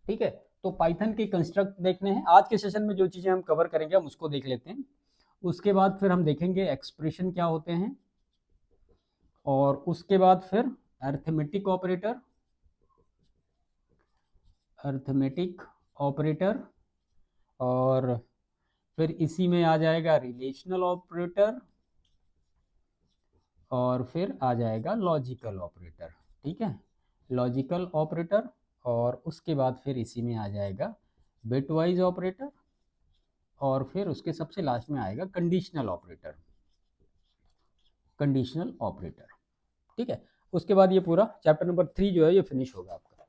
ठीक है, तो पाइथन के कंस्ट्रक्ट देखने हैं। आज के सेशन में जो चीज़ें हम कवर करेंगे हम उसको देख लेते हैं। उसके बाद फिर हम देखेंगे एक्सप्रेशन क्या होते हैं, और उसके बाद फिर अर्थमेटिक ऑपरेटर, और फिर इसी में आ जाएगा रिलेशनल ऑपरेटर, और फिर आ जाएगा लॉजिकल ऑपरेटर। ठीक है, लॉजिकल ऑपरेटर, और उसके बाद फिर इसी में आ जाएगा बिटवाइज ऑपरेटर, और फिर उसके सबसे लास्ट में आएगा कंडीशनल ऑपरेटर। ठीक है, उसके बाद ये पूरा चैप्टर नंबर 3 जो है ये फिनिश होगा आपका।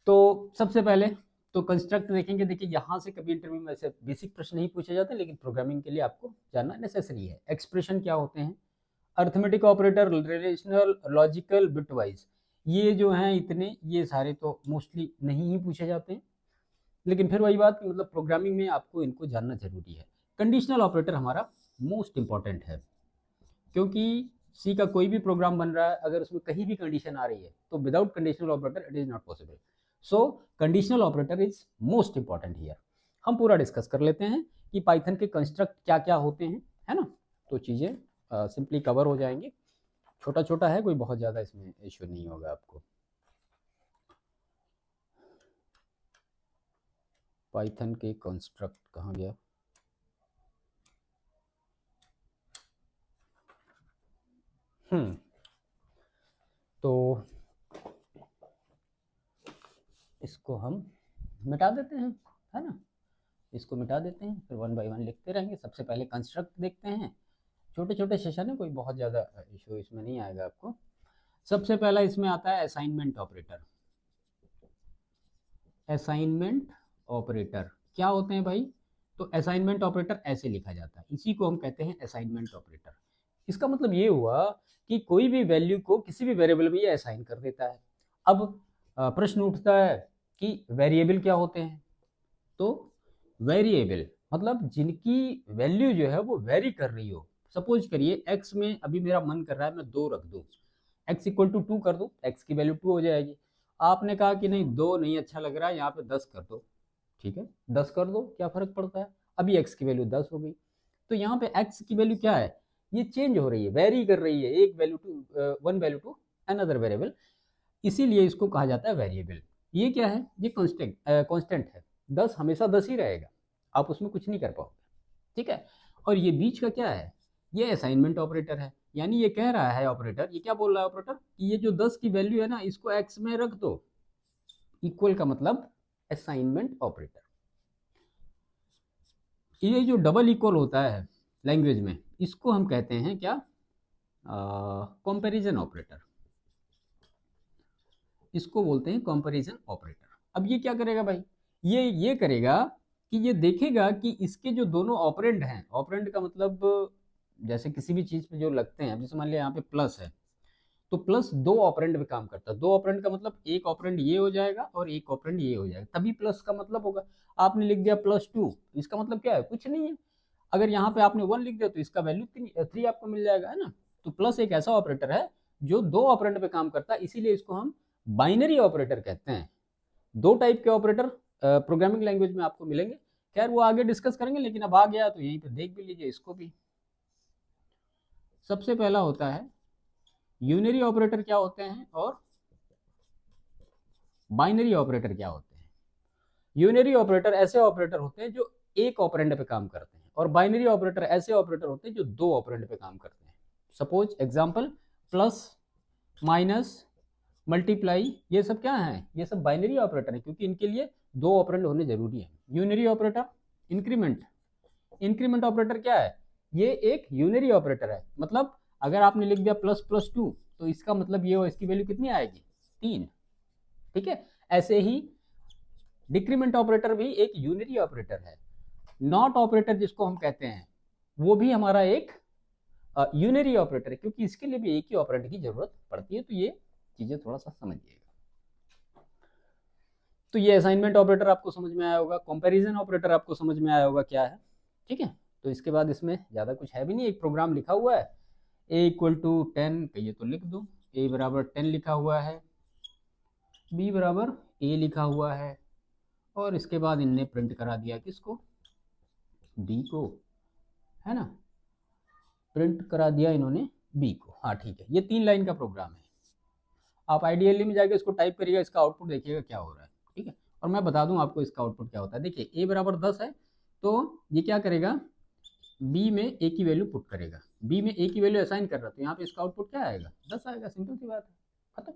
तो सबसे पहले तो कंस्ट्रक्ट देखेंगे। देखिए यहाँ से कभी इंटरव्यू में ऐसे बेसिक प्रश्न नहीं पूछे जाते, लेकिन प्रोग्रामिंग के लिए आपको जानना नेसेसरी है। एक्सप्रेशन क्या होते हैं, arithmetic operator, relational, logical, bitwise, ये जो हैं इतने, ये सारे तो मोस्टली नहीं ही पूछे जाते हैं, लेकिन फिर वही बात कि मतलब प्रोग्रामिंग में आपको इनको जानना जरूरी है। कंडीशनल ऑपरेटर हमारा मोस्ट इंपॉर्टेंट है, क्योंकि सी का कोई भी प्रोग्राम बन रहा है, अगर उसमें कहीं भी कंडीशन आ रही है तो without conditional operator it is not possible. So conditional operator is most important here. हम पूरा डिस्कस कर लेते हैं कि पाइथन के कंस्ट्रक्ट क्या क्या होते हैं, है ना, तो चीज़ें सिंपली कवर हो जाएंगी। छोटा छोटा है, कोई बहुत ज़्यादा इसमें इश्यू नहीं होगा आपको। पाइथन के कंस्ट्रक्ट कहाँ गया, तो इसको हम मिटा देते हैं, है ना, इसको मिटा देते हैं, फिर वन बाय वन लिखते रहेंगे। सबसे पहले कंस्ट्रक्ट देखते हैं, छोटे छोटे सेशन है, कोई बहुत ज़्यादा इशू इसमें नहीं आएगा आपको। सबसे पहला इसमें आता है असाइनमेंट ऑपरेटर। असाइनमेंट ऑपरेटर क्या होते हैं भाई, तो असाइनमेंट ऑपरेटर ऐसे लिखा जाता है, इसी को हम कहते हैं असाइनमेंट ऑपरेटर। इसका मतलब ये हुआ कि कोई भी वैल्यू को किसी भी वेरिएबल में ये असाइन कर देता है। अब प्रश्न उठता है कि वेरिएबल क्या होते हैं, तो वेरिएबल मतलब जिनकी वैल्यू जो है वो वेरी कर रही हो। सपोज करिए x में अभी मेरा मन कर रहा है मैं 2 रख दूं, x इक्वल टू 2 कर दूं, x की वैल्यू 2 हो जाएगी। आपने कहा कि नहीं 2 नहीं अच्छा लग रहा है, यहाँ पे 10 कर दो, ठीक है 10 कर दो, क्या फर्क पड़ता है, अभी x की वैल्यू 10 हो गई। तो यहाँ पे x की वैल्यू क्या है, ये चेंज हो रही है, वेरी कर रही है, एक value to one value to another variable, इसीलिए इसको कहा जाता है वेरिएबल। ये क्या है, ये कांस्टेंट है, 10 हमेशा 10 ही रहेगा, आप उसमें कुछ नहीं कर पाओगे। ठीक है, और ये बीच का क्या है, ये असाइनमेंट ऑपरेटर है। यानी ये कह रहा है ऑपरेटर, ये क्या बोल रहा है ऑपरेटर, कि ये जो 10 की वैल्यू है ना इसको x में रख दो। इक्वल का मतलब असाइनमेंट ऑपरेटर। ये जो डबल इक्वल होता है लैंग्वेज में, इसको हम कहते हैं क्या, कंपैरिजन ऑपरेटर, इसको बोलते हैं कंपैरिजन ऑपरेटर। अब ये क्या करेगा भाई, ये करेगा कि ये देखेगा कि इसके जो दोनों ऑपरेंड हैं, ऑपरेंड का मतलब जैसे किसी भी चीज पे जो लगते हैं, जैसे मान लिया यहाँ पे प्लस है, तो प्लस 2 ऑपरेंड पे काम करता है। 2 ऑपरेंड का मतलब एक ऑपरेंड ये हो जाएगा और एक ऑपरेंड ये हो जाएगा, तभी प्लस का मतलब होगा। आपने लिख दिया +2, इसका मतलब क्या है, कुछ नहीं है। अगर यहाँ पे आपने 1 लिख दिया तो इसका वैल्यू 3 आपको मिल जाएगा, है ना। तो प्लस एक ऐसा ऑपरेटर है जो 2 ऑपरेंड पे काम करता है, इसीलिए इसको हम बाइनरी ऑपरेटर कहते हैं। 2 टाइप के ऑपरेटर प्रोग्रामिंग लैंग्वेज में आपको मिलेंगे, खैर वो आगे डिस्कस करेंगे, लेकिन अब आ गया तो यहीं पे देख भी लीजिए इसको भी। सबसे पहला होता है यूनरी ऑपरेटर क्या होते हैं, और बाइनरी ऑपरेटर क्या होते हैं। यूनरी ऑपरेटर ऐसे ऑपरेटर होते हैं जो एक ऑपरेंड पे काम करते हैं, और बाइनरी ऑपरेटर ऐसे ऑपरेटर होते हैं जो 2 ऑपरेंड पे काम करते हैं। Suppose example, plus, minus, multiply, ये सब क्या है, ये सब बाइनरी ऑपरेटर है, क्योंकि इनके लिए 2 ऑपरेंड होने जरूरी है। Unary operator, increment, increment operator क्या है, ये एक यूनरी ऑपरेटर है, मतलब अगर आपने लिख दिया ++2 तो इसका मतलब ये हो, इसकी वैल्यू कितनी आएगी, 3। ठीक है, ऐसे ही डिक्रीमेंट ऑपरेटर भी एक यूनरी ऑपरेटर है। नॉट ऑपरेटर जिसको हम कहते हैं, वो भी हमारा एक यूनरी ऑपरेटर है, क्योंकि इसके लिए भी एक ही ऑपरेटर की जरूरत पड़ती है। तो ये चीजें थोड़ा सा समझिएगा। तो ये असाइनमेंट ऑपरेटर आपको समझ में आया होगा, कंपैरिजन ऑपरेटर आपको समझ में आया होगा क्या है। ठीक है, तो इसके बाद इसमें ज़्यादा कुछ है भी नहीं, एक प्रोग्राम लिखा हुआ है, a = 10 कहिए तो लिख दो, a = 10 लिखा हुआ है, b = ए लिखा हुआ है, और इसके बाद इनने प्रिंट करा दिया किसको, बी को, है ना, प्रिंट करा दिया इन्होंने बी को। हाँ ठीक है, ये 3 लाइन का प्रोग्राम है। आप आईडीएलई में जाके इसको टाइप करिएगा, इसका आउटपुट देखिएगा क्या हो रहा है, ठीक है। और मैं बता दूं आपको इसका आउटपुट क्या होता है। देखिए ए बराबर 10 है, तो ये क्या करेगा, बी में ए की वैल्यू पुट करेगा, बी में ए की वैल्यू असाइन कर रहा है, तो यहाँ पे इसका आउटपुट क्या आएगा, 10 आएगा, सिंपल सी बात है, खत्म।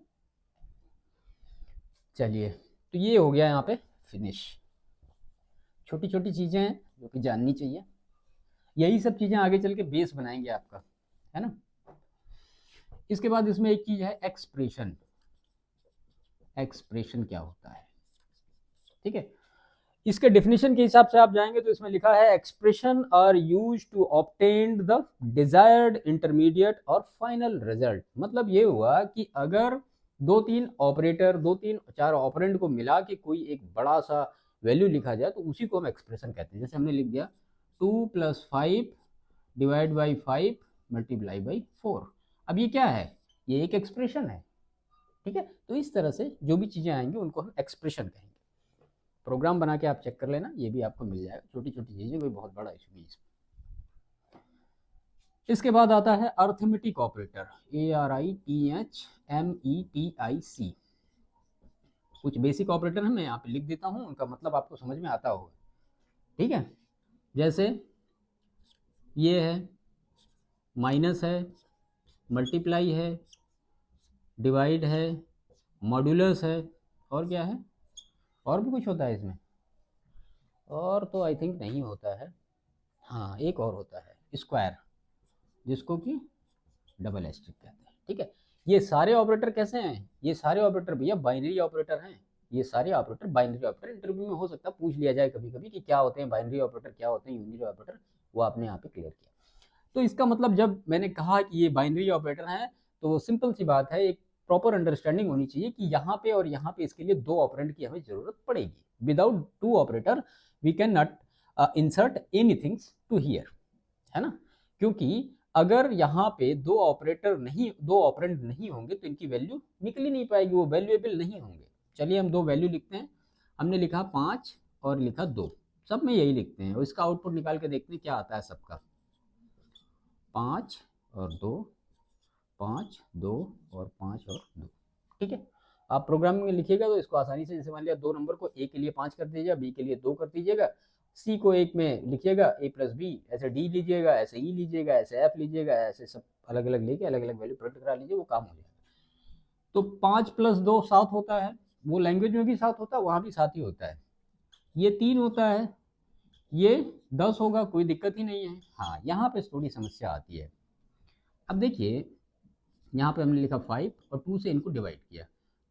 चलिए, तो ये हो गया यहाँ पे फिनिश। छोटी छोटी चीज़ें हैं जो कि जाननी चाहिए, यही सब चीज़ें आगे चल के बेस बनाएंगे आपका, है ना। इसके बाद इसमें एक चीज़ है एक्सप्रेशन। एक्सप्रेशन क्या होता है, ठीक है। इसके डेफिनेशन के हिसाब से आप जाएंगे तो इसमें लिखा है expression are used to obtain the desired intermediate और फाइनल रिजल्ट। मतलब ये हुआ कि अगर 2-3 ऑपरेटर, 2-3-4 ऑपरेंड को मिला के कोई एक बड़ा सा वैल्यू लिखा जाए तो उसी को हम एक्सप्रेशन कहते हैं। जैसे हमने लिख दिया 2 + 5 डिवाइड बाई 5 मल्टीप्लाई बाई 4। अब ये क्या है, ये एक एक्सप्रेशन है, ठीक है। तो इस तरह से जो भी चीज़ें आएंगी उनको हम एक्सप्रेशन कहेंगे। प्रोग्राम बना के आप चेक कर लेना, ये भी आपको मिल जाएगा, छोटी छोटी चीज़ें, कोई बहुत बड़ा इशू नहीं इसमें। इसके बाद आता है अर्थमेटिक ऑपरेटर, ARITHMETIC। कुछ बेसिक ऑपरेटर है, मैं यहाँ पे लिख देता हूँ, उनका मतलब आपको समझ में आता होगा, ठीक है। जैसे ये है, माइनस है, मल्टीप्लाई है, डिवाइड है, मॉड्यूलस है, और क्या है, और भी कुछ होता है इसमें, और तो आई थिंक नहीं होता है। हाँ एक और होता है, स्क्वायर, जिसको कि डबल एस्ट्रिक कहते हैं, ठीक है। ये सारे ऑपरेटर कैसे हैं, ये सारे ऑपरेटर भैया बाइनरी ऑपरेटर हैं। ये सारे ऑपरेटर बाइनरी ऑपरेटर, इंटरव्यू में हो सकता है पूछ लिया जाए कभी कभी कि क्या होते हैं बाइनरी ऑपरेटर, क्या होते हैं यूनिरी ऑपरेटर, वो आपने यहाँ पे क्लियर किया। तो इसका मतलब जब मैंने कहा कि ये बाइनरी ऑपरेटर हैं, तो सिंपल सी बात है, एक प्रॉपर अंडरस्टैंडिंग होनी चाहिए कि यहाँ पे और यहाँ पे इसके लिए 2 ऑपरेंड की हमें जरूरत पड़ेगी। Without 2 operator we can not insert anything to here, है ना। क्योंकि अगर यहाँ पे 2 ऑपरेटर नहीं, 2 ऑपरेंड नहीं होंगे तो इनकी वैल्यू निकल ही नहीं पाएगी, वो वैल्यूएबल नहीं होंगे। चलिए हम 2 वैल्यू लिखते हैं, हमने लिखा 5 और लिखा 2, सब में यही लिखते हैं, और इसका आउटपुट निकाल के देखते हैं क्या आता है सबका। 5 और 2, 5 2 और 5 और 2, ठीक है। आप प्रोग्रामिंग में लिखिएगा तो इसको आसानी से, जैसे मान लिया 2 नंबर को ए के लिए 5 कर दीजिएगा, बी के लिए 2 कर दीजिएगा, सी को 1 में लिखिएगा a + b, ऐसे डी लीजिएगा, ऐसे ई लीजिएगा, ऐसे एफ लीजिएगा, ऐसे सब अलग अलग लेके अलग अलग वैल्यू प्रिंट करा लीजिए, वो काम हो जाएगा। तो 5 + 2 7 होता है, वो लैंग्वेज में भी 7 होता है, वहाँ भी 7 ही होता है। ये 3 होता है, ये 10 होगा, कोई दिक्कत ही नहीं है। हाँ यहाँ पे थोड़ी समस्या आती है। अब देखिए यहाँ पे हमने लिखा 5 और 2 से इनको डिवाइड किया,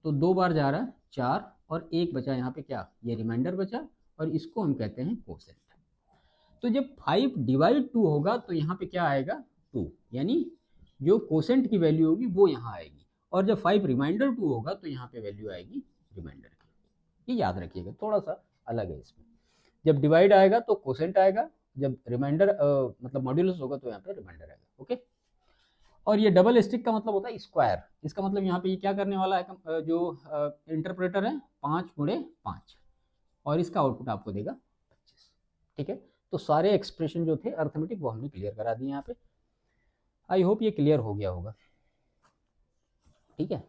तो 2 बार जा रहा है 4 और 1 बचा यहाँ पे, क्या, ये रिमाइंडर बचा, और इसको हम कहते हैं कोसेंट। तो जब 5 डिवाइड 2 होगा तो यहाँ पे क्या आएगा, 2, यानी जो कोसेंट की वैल्यू होगी वो यहाँ आएगी, और जब 5 रिमाइंडर 2 होगा तो यहाँ पे वैल्यू आएगी रिमाइंडर की। ये याद रखिएगा, थोड़ा सा अलग है इसमें। जब डिवाइड आएगा तो कोसेंट आएगा, जब रिमाइंडर मतलब मॉड्यूलस होगा तो यहाँ पे रिमाइंडर आएगा, ओके। और ये डबल स्टिक का मतलब होता है स्क्वायर। इसका मतलब यहाँ पे ये क्या करने वाला है, जो इंटरप्रेटर है, 5 × 5, और इसका आउटपुट आपको देगा 25, ठीक है। तो सारे एक्सप्रेशन जो थे अर्थमेटिक वो हमने क्लियर करा दिए यहाँ पे। आई होप ये क्लियर हो गया होगा, ठीक है।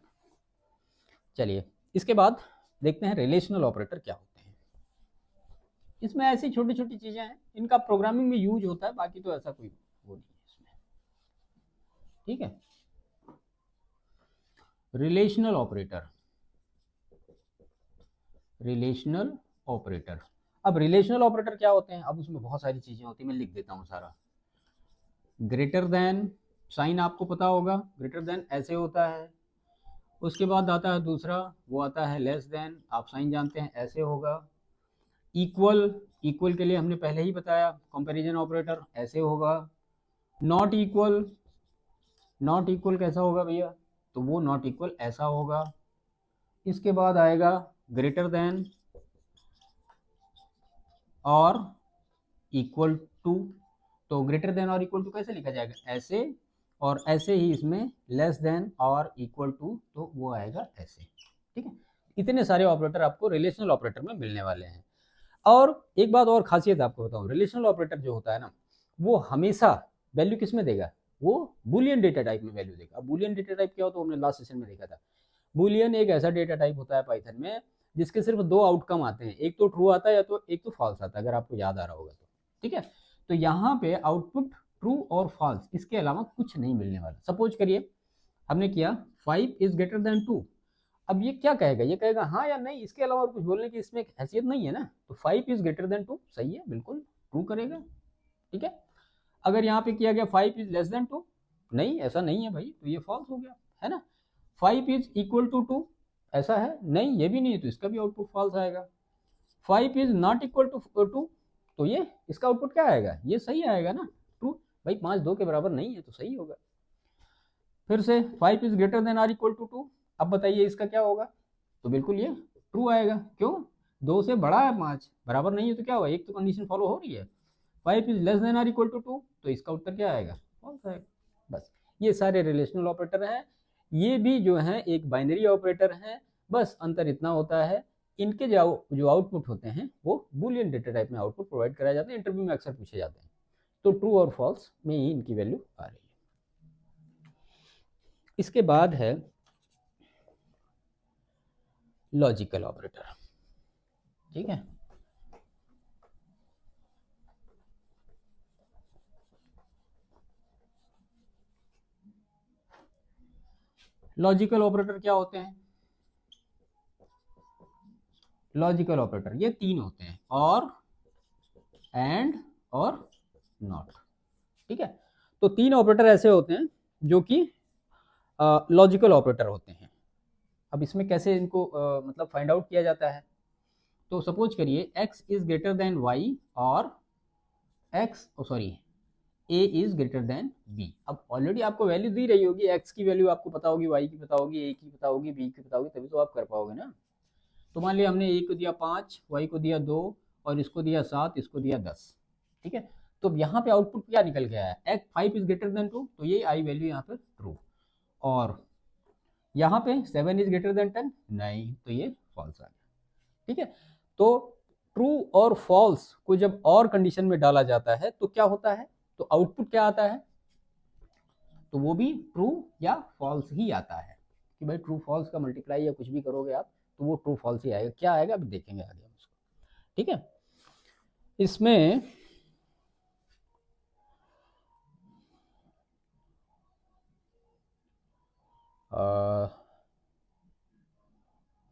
चलिए इसके बाद देखते हैं रिलेशनल ऑपरेटर क्या होते हैं। इसमें ऐसी छोटी छोटी चीजें हैं, इनका प्रोग्रामिंग में यूज होता है, बाकी तो ऐसा कोई वो नहीं है इसमें, ठीक है। Relational operator, relational operator. अब रिलेशनल ऑपरेटर क्या होते हैं, अब उसमें बहुत सारी चीजें होती हैं, मैं लिख देता हूँ सारा। ग्रेटर देन साइन आपको पता होगा, ग्रेटर देन ऐसे होता है। उसके बाद आता है दूसरा, वो आता है लेस देन, आप साइन जानते हैं, ऐसे होगा। इक्वल, इक्वल के लिए हमने पहले ही बताया, कंपैरिजन ऑपरेटर ऐसे होगा। नॉट इक्वल, नॉट इक्वल कैसा होगा भैया, तो वो नॉट इक्वल ऐसा होगा। इसके बाद आएगा ग्रेटर देन और इक्वल टू, तो ग्रेटर देन और इक्वल टू कैसे लिखा जाएगा, ऐसे, और ऐसे ही इसमें लेस देन और इक्वल टू, तो वो आएगा ऐसे, ठीक है। इतने सारे ऑपरेटर आपको रिलेशनल ऑपरेटर में मिलने वाले हैं। और एक बात और खासियत आपको बताऊं, रिलेशनल ऑपरेटर जो होता है ना, वो हमेशा वैल्यू किस में देगा, वो बुलियन डेटा टाइप में वैल्यू देगा। अब बुलियन डेटा टाइप क्या होता है, हमने लास्ट सेशन में देखा था। बुलियन एक ऐसा डेटा टाइप होता है पाइथन में जिसके सिर्फ दो आउटकम आते हैं, एक तो ट्रू आता है या तो एक तो फॉल्स आता है, अगर आपको याद आ रहा होगा तो। ठीक है, तो यहाँ पे आउटपुट ट्रू और फॉल्स, इसके अलावा कुछ नहीं मिलने वाला। सपोज करिए हमने किया 5 इज ग्रेटर देन 2, अब ये क्या कहेगा, ये कहेगा हाँ या नहीं, इसके अलावा और कुछ बोलने की इसमें हैसियत नहीं है ना। तो 5 इज ग्रेटर देन 2 सही है, बिल्कुल ट्रू करेगा। ठीक है, अगर यहाँ पे किया गया 5 इज लेस देन 2, नहीं ऐसा नहीं है भाई, तो ये फॉल्स हो गया, है ना। 5 इज इक्वल टू 2, ऐसा है नहीं, ये भी नहीं है, तो इसका भी आउटपुट फॉल्स आएगा। 5 इज नॉट इक्वल टू 2, तो ये इसका आउटपुट क्या आएगा, ये सही आएगा ना, ट्रू। भाई 5 2 के बराबर नहीं है तो सही होगा। फिर से 5 is greater than or equal to 2, अब बताइए इसका क्या होगा, तो बिल्कुल ये ट्रू आएगा। क्यों, 2 से बड़ा है 5, बराबर नहीं है तो क्या हुआ, एक तो कंडीशन फॉलो हो रही है। 5 is less than or equal to 2, तो इसका उत्तर क्या आएगा, फॉल्स आएगा। बस ये सारे रिलेशनल ऑपरेटर हैं, ये भी जो है एक बाइनरी ऑपरेटर हैं। बस अंतर इतना होता है, इनके जो आउटपुट होते हैं वो बुलियन डेटा टाइप में आउटपुट प्रोवाइड कराए जाते हैं, इंटरव्यू में अक्सर पूछे जाते हैं। तो ट्रू और फॉल्स में ही इनकी वैल्यू आ रही है। इसके बाद है लॉजिकल ऑपरेटर। ठीक है, लॉजिकल ऑपरेटर क्या होते हैं, लॉजिकल ऑपरेटर ये तीन होते हैं, और एंड और नॉट। ठीक है, तो तीन ऑपरेटर ऐसे होते हैं जो कि लॉजिकल ऑपरेटर होते हैं। अब इसमें कैसे इनको मतलब फाइंड आउट किया जाता है, तो सपोज करिए x is greater then y और a is greater then b। अब ऑलरेडी आपको वैल्यू दी रही होगी, x की वैल्यू आपको पता होगी, y की पता होगी, a की पता होगी, b की पता होगी, तभी तो आप कर पाओगे ना। तो मान लिया हमने a को दिया 5, y को दिया 2 और इसको दिया 7, इसको दिया 10। ठीक है, तो यहाँ पे आउटपुट क्या निकल गया है, x 5 इज ग्रेटर देन 2, तो ये आई वैल्यू यहाँ पे ट्रू। और यहाँ पे 7 इज ग्रेटर देन 10, नहीं, तो ये फॉल्स आ गया। ठीक है, तो ट्रू और फॉल्स को जब और कंडीशन में डाला जाता है तो क्या होता है, तो आउटपुट क्या आता है, तो वो भी ट्रू या फॉल्स ही आता है। कि भाई ट्रू फॉल्स का मल्टीप्लाई या कुछ भी करोगे आप तो वो ट्रू फॉल्स ही आएगा। क्या आएगा अभी देखेंगे आगे हम उसको। ठीक है, इसमें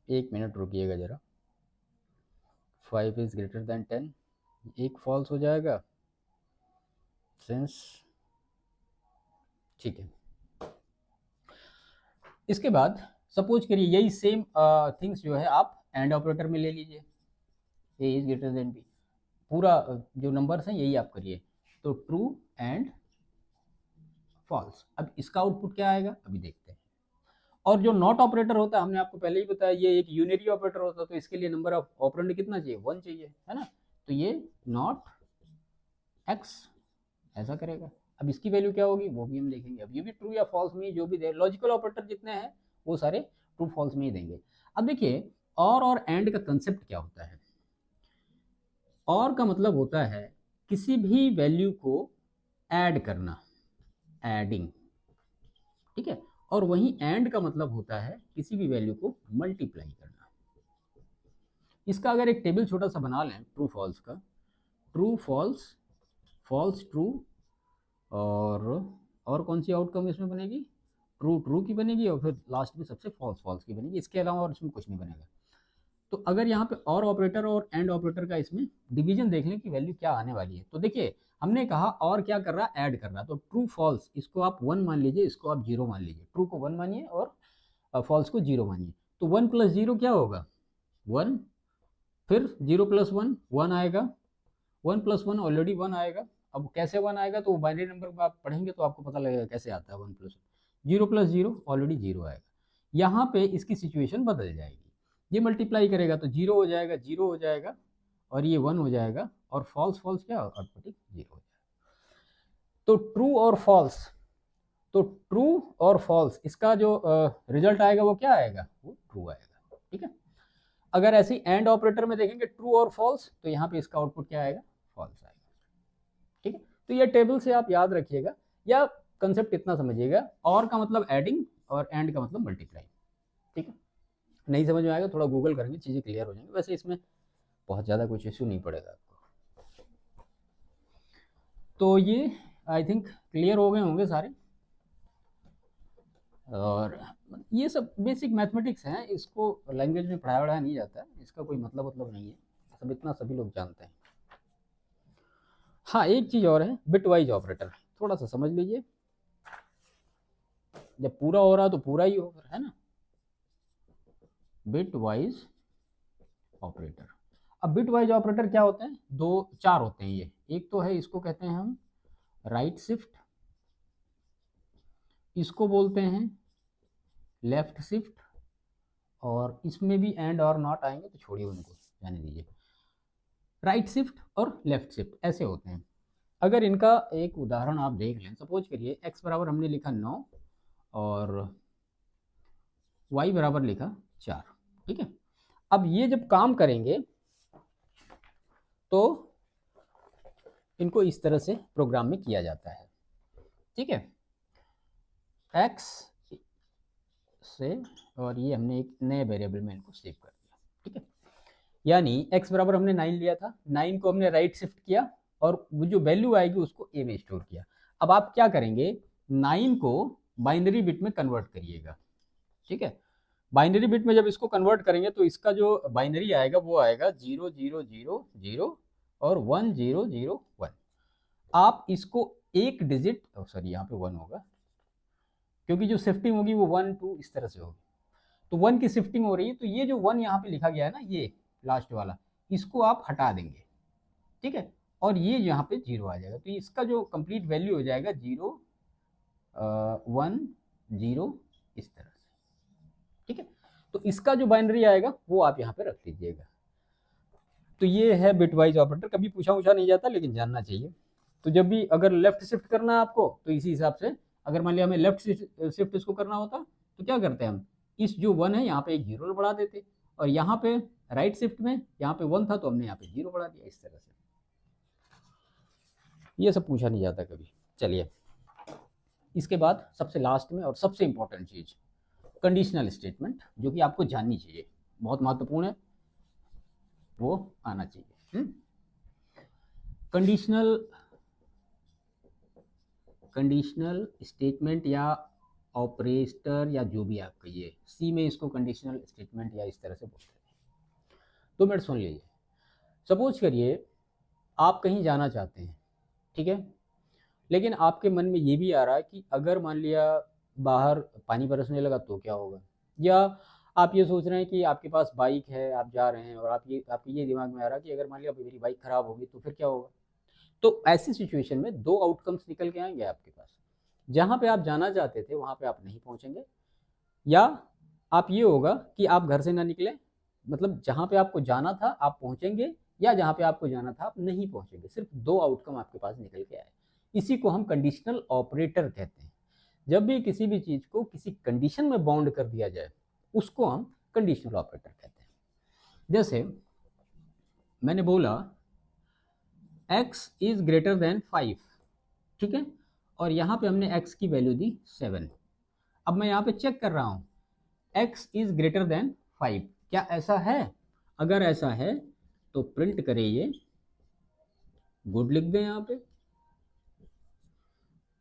एक मिनट रुकिएगा जरा। 5 इज ग्रेटर देन 10, एक फॉल्स हो जाएगा सिंस। ठीक है, इसके बाद सपोज करिए यही सेम थिंग्स जो है आप एंड ऑपरेटर में ले लीजिए, ए इज ग्रेटर देन बी, पूरा जो नंबर्स हैं यही आप करिए, तो ट्रू एंड फॉल्स। अब इसका आउटपुट क्या आएगा अभी देखते हैं। और जो नॉट ऑपरेटर होता है हमने आपको पहले ही बताया, ये एक यूनिटरी ऑपरेटर होता है, तो इसके लिए नंबर ऑफ ऑपरेंड कितना चाहिए, 1 चाहिए, है ना। तो ये नॉट एक्स ऐसा करेगा। अब इसकी वैल्यू क्या होगी वो भी हम देखेंगे। अब ये भी ट्रू या फॉल्स में जो भी दे, लॉजिकल ऑपरेटर जितने हैं वो सारे ट्रू फॉल्स में ही देंगे। अब देखिए और एंड का कंसेप्ट क्या होता है। और का मतलब होता है किसी भी वैल्यू को ऐड करना, एडिंग। ठीक है, और वहीं एंड का मतलब होता है किसी भी वैल्यू को मल्टीप्लाई करना। इसका अगर एक टेबल छोटा सा बना लें ट्रू फॉल्स का, ट्रू फॉल्स, फॉल्स ट्रू, और कौन सी आउटकम इसमें बनेगी, ट्रू ट्रू की बनेगी, और फिर लास्ट में सबसे फॉल्स फॉल्स की बनेगी। इसके अलावा और इसमें कुछ नहीं बनेगा। तो अगर यहाँ पे और ऑपरेटर और एंड ऑपरेटर का इसमें डिवीजन देख लें कि वैल्यू क्या आने वाली है, तो देखिए हमने कहा और क्या कर रहा है, ऐड कर रहा है। तो ट्रू फॉल्स इसको आप 1 मान लीजिए, इसको आप 0 मान लीजिए। ट्रू को 1 मानिए और फॉल्स को 0 मानिए। तो 1 + 0 क्या होगा, 1, फिर 0 + 1 1 आएगा, 1 + 1 ऑलरेडी 1 आएगा। अब कैसे 1 आएगा, तो बाइनरी नंबर को आप पढ़ेंगे तो आपको पता लगेगा कैसे आता है 1 + 1। 0 + 0 ऑलरेडी 0 आएगा। यहाँ पे इसकी सिचुएशन बदल जाएगी, ये मल्टीप्लाई करेगा तो 0 हो जाएगा, 0 हो जाएगा, और ये 1 हो जाएगा, और फॉल्स फॉल्स क्या ऑटोमेटिक 0 हो जाएगा। तो ट्रू और फॉल्स, तो ट्रू और फॉल्स इसका जो रिजल्ट आएगा वो क्या आएगा, वो ट्रू आएगा। ठीक है, अगर ऐसे एंड ऑपरेटर में देखेंगे ट्रू और फॉल्स, तो यहाँ पे इसका आउटपुट क्या आएगा, फॉल्स आएगा। ठीक है, तो ये टेबल से आप याद रखिएगा, या कंसेप्ट इतना समझिएगा, और का मतलब एडिंग और एंड का मतलब मल्टीप्लाई। ठीक है, नहीं समझ में आएगा थोड़ा गूगल करेंगे, चीज़ें क्लियर हो जाएंगी। वैसे इसमें बहुत ज़्यादा कुछ इश्यू नहीं पड़ेगा आपको। तो ये आई थिंक क्लियर हो गए होंगे सारे। और ये सब बेसिक मैथमेटिक्स हैं, इसको लैंग्वेज में पढ़ाया नहीं जाता है, इसका कोई मतलब नहीं है, सब इतना सभी लोग जानते हैं। हाँ, एक चीज़ और है, बिट वाइज ऑपरेटर, थोड़ा सा समझ लीजिए। जब पूरा हो रहा तो पूरा ही होगा, है ना, बिट वाइज ऑपरेटर। अब बिट वाइज ऑपरेटर क्या होते हैं, चार होते हैं ये। एक तो है, इसको कहते हैं हम राइट शिफ्ट, इसको बोलते हैं लेफ्ट शिफ्ट, और इसमें भी एंड और नॉट आएंगे तो छोड़िए उनको, जाने दीजिए। राइट शिफ्ट और लेफ्ट शिफ्ट ऐसे होते हैं। अगर इनका एक उदाहरण आप देख लें, सपोज करिए x बराबर हमने लिखा 9 और y बराबर लिखा 4। ठीक है, अब ये जब काम करेंगे तो इनको इस तरह से प्रोग्राम में किया जाता है। ठीक है, x से, और ये हमने एक नए वेरिएबल में इनको सेव कर दिया। ठीक है, यानी x बराबर हमने 9 लिया था, 9 को हमने राइट शिफ्ट किया और वो जो वैल्यू आएगी उसको a में स्टोर किया। अब आप क्या करेंगे, 9 को बाइनरी बिट में कन्वर्ट करिएगा। ठीक है, बाइनरी बिट में जब इसको कन्वर्ट करेंगे तो इसका जो बाइनरी आएगा वो आएगा 0000 और 1001। आप इसको एक डिजिट, सॉरी यहाँ पे 1 होगा, क्योंकि जो शिफ्टिंग होगी वो 1 2 इस तरह से होगी, तो 1 की शिफ्टिंग हो रही है, तो ये जो 1 यहाँ पे लिखा गया है ना, ये लास्ट वाला, इसको आप हटा देंगे। ठीक है, और ये यहाँ पे 0 आ जाएगा, तो इसका जो कंप्लीट वैल्यू हो जाएगा 0 1 0 इस तरह से। ठीक है, तो इसका जो बाइनरी आएगा वो आप यहाँ पे रख लीजिएगा। तो ये है बिटवाइज ऑपरेटर, कभी पूछा नहीं जाता लेकिन जानना चाहिए। तो जब भी अगर लेफ्ट शिफ्ट करना है आपको, तो इसी हिसाब से, अगर मान लिया हमें लेफ्ट शिफ्ट इसको करना होता तो क्या करते हैं हम, इस जो 1 है यहाँ पे एक 0 बढ़ा देते, और यहाँ पे राइट शिफ्ट में यहाँ पे 1 था तो हमने यहाँ पे 0 बढ़ा दिया, इस तरह से। ये सब पूछा नहीं जाता कभी। चलिए, इसके बाद सबसे लास्ट में और सबसे इंपॉर्टेंट चीज, कंडीशनल स्टेटमेंट, जो कि आपको जाननी चाहिए, बहुत महत्वपूर्ण है, वो आना चाहिए। कंडीशनल स्टेटमेंट या ऑपरेटर या जो भी आप कहिए, सी में इसको कंडीशनल स्टेटमेंट या इस तरह से बोलते हैं। 2 मिनट सुन लीजिए। सपोज करिए आप कहीं जाना चाहते हैं, ठीक है, लेकिन आपके मन में ये भी आ रहा है कि अगर मान लिया बाहर पानी बरसने लगा तो क्या होगा, या आप ये सोच रहे हैं कि आपके पास बाइक है, आप जा रहे हैं, और आपके ये दिमाग में आ रहा है कि अगर मान लिया मेरी बाइक खराब होगी तो फिर क्या होगा। तो ऐसी सिचुएशन में 2 आउटकम्स निकल के आएंगे आपके पास। जहाँ पे आप जाना चाहते थे वहाँ पे आप नहीं पहुँचेंगे, या आप ये होगा कि आप घर से ना निकले, मतलब जहाँ पे आपको जाना था आप पहुँचेंगे, या जहाँ पे आपको जाना था आप नहीं पहुँचेंगे। सिर्फ 2 आउटकम आपके पास निकल के आए। इसी को हम कंडीशनल ऑपरेटर कहते हैं। जब भी किसी भी चीज़ को किसी कंडीशन में बाउंड कर दिया जाए उसको हम कंडीशनल ऑपरेटर कहते हैं। जैसे मैंने बोला x इज ग्रेटर देन 5, ठीक है, और यहाँ पे हमने x की वैल्यू दी 7। अब मैं यहाँ पे चेक कर रहा हूँ x इज ग्रेटर देन 5, क्या ऐसा है? अगर ऐसा है तो प्रिंट करें, ये गुड लिख दें यहाँ पे,